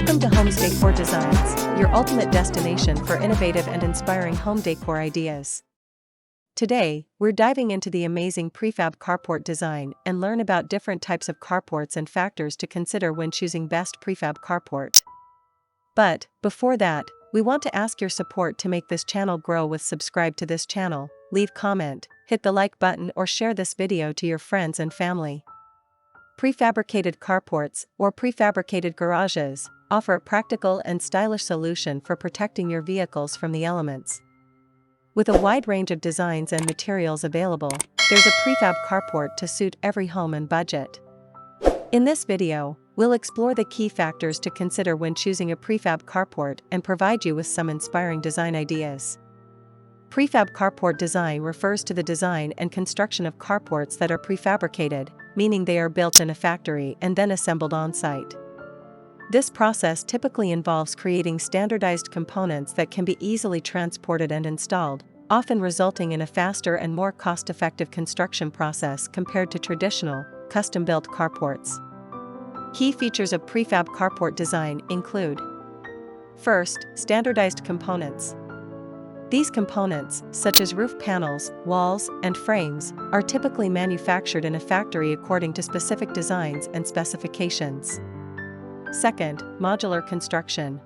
Welcome to Homes Decor Designs, your ultimate destination for innovative and inspiring home decor ideas. Today, we're diving into the amazing prefab carport design and learn about different types of carports and factors to consider when choosing best prefab carport. But, before that, we want to ask your support to make this channel grow with subscribe to this channel, leave comment, hit the like button or share this video to your friends and family. Prefabricated carports, or prefabricated garages, offer a practical and stylish solution for protecting your vehicles from the elements. With a wide range of designs and materials available, there's a prefab carport to suit every home and budget. In this video, we'll explore the key factors to consider when choosing a prefab carport and provide you with some inspiring design ideas. Prefab carport design refers to the design and construction of carports that are prefabricated, meaning they are built in a factory and then assembled on-site. This process typically involves creating standardized components that can be easily transported and installed, often resulting in a faster and more cost-effective construction process compared to traditional, custom-built carports. Key features of prefab carport design include: first, standardized components. These components, such as roof panels, walls, and frames, are typically manufactured in a factory according to specific designs and specifications. Second, modular construction.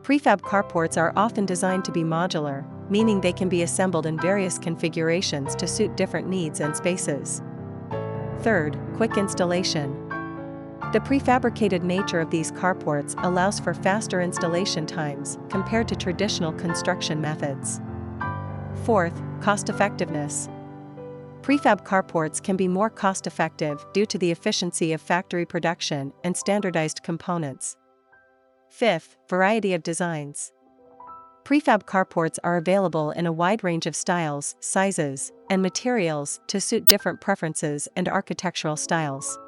Prefab carports are often designed to be modular, meaning they can be assembled in various configurations to suit different needs and spaces. Third, quick installation. The prefabricated nature of these carports allows for faster installation times compared to traditional construction methods. Fourth, cost-effectiveness. Prefab carports can be more cost-effective due to the efficiency of factory production and standardized components. Fifth, variety of designs. Prefab carports are available in a wide range of styles, sizes, and materials to suit different preferences and architectural styles.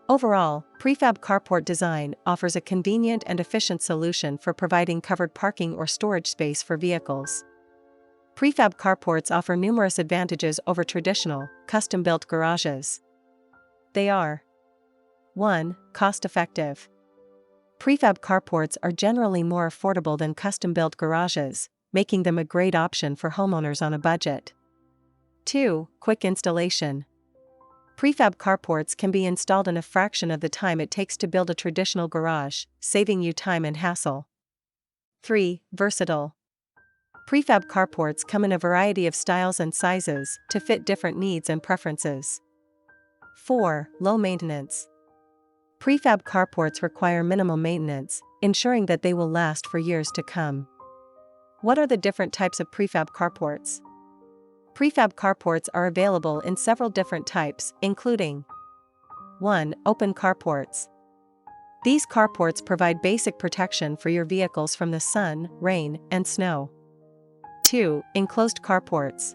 Overall, prefab carport design offers a convenient and efficient solution for providing covered parking or storage space for vehicles. Prefab carports offer numerous advantages over traditional, custom-built garages. They are: 1. Cost-effective. Prefab carports are generally more affordable than custom-built garages, making them a great option for homeowners on a budget. 2. Quick installation. Prefab carports can be installed in a fraction of the time it takes to build a traditional garage, saving you time and hassle. 3. Versatile. Prefab carports come in a variety of styles and sizes to fit different needs and preferences. 4. Low maintenance. Prefab carports require minimal maintenance, ensuring that they will last for years to come. What are the different types of prefab carports? Prefab carports are available in several different types, including: 1. Open carports. These carports provide basic protection for your vehicles from the sun, rain, and snow. 2. Enclosed carports.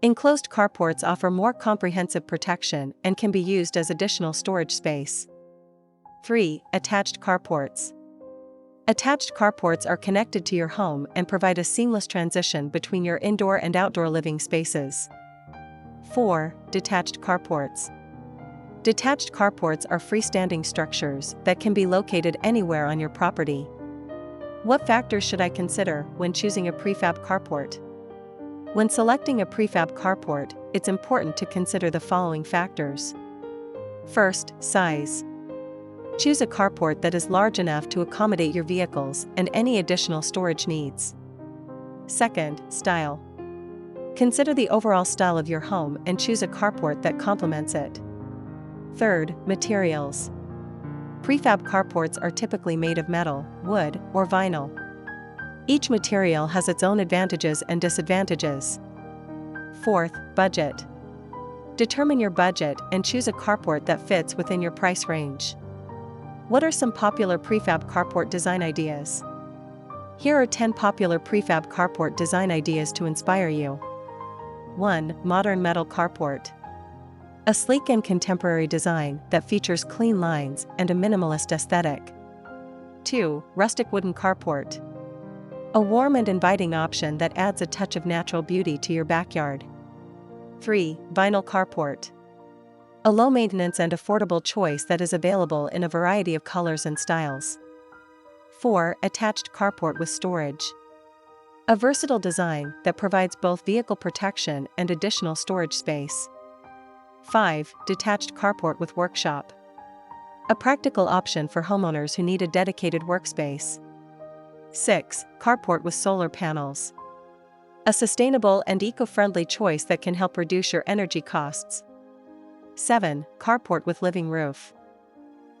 Enclosed carports offer more comprehensive protection and can be used as additional storage space. 3. Attached carports. Attached carports are connected to your home and provide a seamless transition between your indoor and outdoor living spaces. 4. Detached carports. Detached carports are freestanding structures that can be located anywhere on your property. What factors should I consider when choosing a prefab carport? When selecting a prefab carport, it's important to consider the following factors. First, size. Choose a carport that is large enough to accommodate your vehicles and any additional storage needs. Second, style. Consider the overall style of your home and choose a carport that complements it. Third, materials. Prefab carports are typically made of metal, wood, or vinyl. Each material has its own advantages and disadvantages. Fourth, budget. Determine your budget and choose a carport that fits within your price range. What are some popular prefab carport design ideas? Here are 10 popular prefab carport design ideas to inspire you. 1. Modern metal carport. A sleek and contemporary design that features clean lines and a minimalist aesthetic. 2. Rustic wooden carport. A warm and inviting option that adds a touch of natural beauty to your backyard. 3. Vinyl carport. A low-maintenance and affordable choice that is available in a variety of colors and styles. 4. Attached carport with storage. A versatile design that provides both vehicle protection and additional storage space. 5. Detached carport with workshop. A practical option for homeowners who need a dedicated workspace. 6. Carport with solar panels. A sustainable and eco-friendly choice that can help reduce your energy costs. 7. Carport with living roof.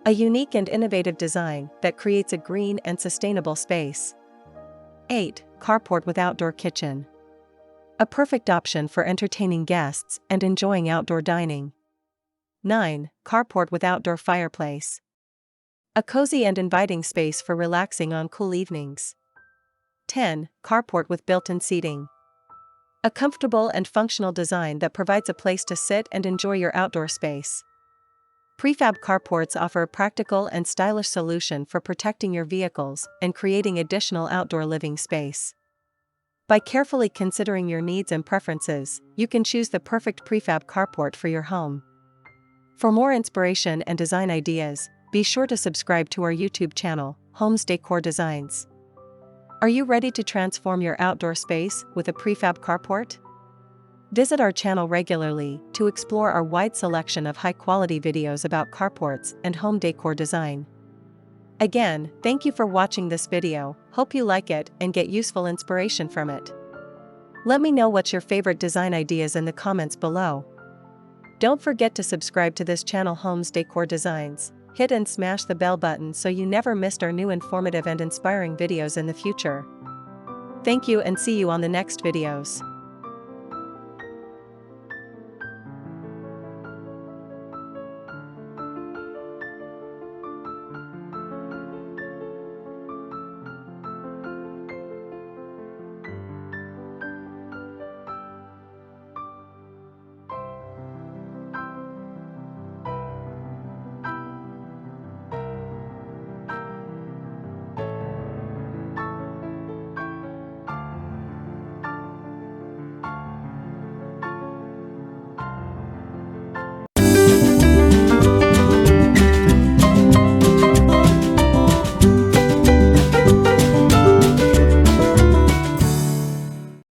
A unique and innovative design that creates a green and sustainable space. 8. Carport with outdoor kitchen. A perfect option for entertaining guests and enjoying outdoor dining. 9. Carport with outdoor fireplace. A cozy and inviting space for relaxing on cool evenings. 10. Carport with built-in seating. A comfortable and functional design that provides a place to sit and enjoy your outdoor space. Prefab carports offer a practical and stylish solution for protecting your vehicles and creating additional outdoor living space. By carefully considering your needs and preferences, you can choose the perfect prefab carport for your home. For more inspiration and design ideas, be sure to subscribe to our YouTube channel, Homes Decor Designs. Are you ready to transform your outdoor space with a prefab carport? Visit our channel regularly to explore our wide selection of high-quality videos about carports and home decor design. Again, thank you for watching this video, hope you like it and get useful inspiration from it. Let me know what's your favorite design ideas in the comments below. Don't forget to subscribe to this channel Homes Decor Designs, hit and smash the bell button so you never missed our new informative and inspiring videos in the future. Thank you and see you on the next videos.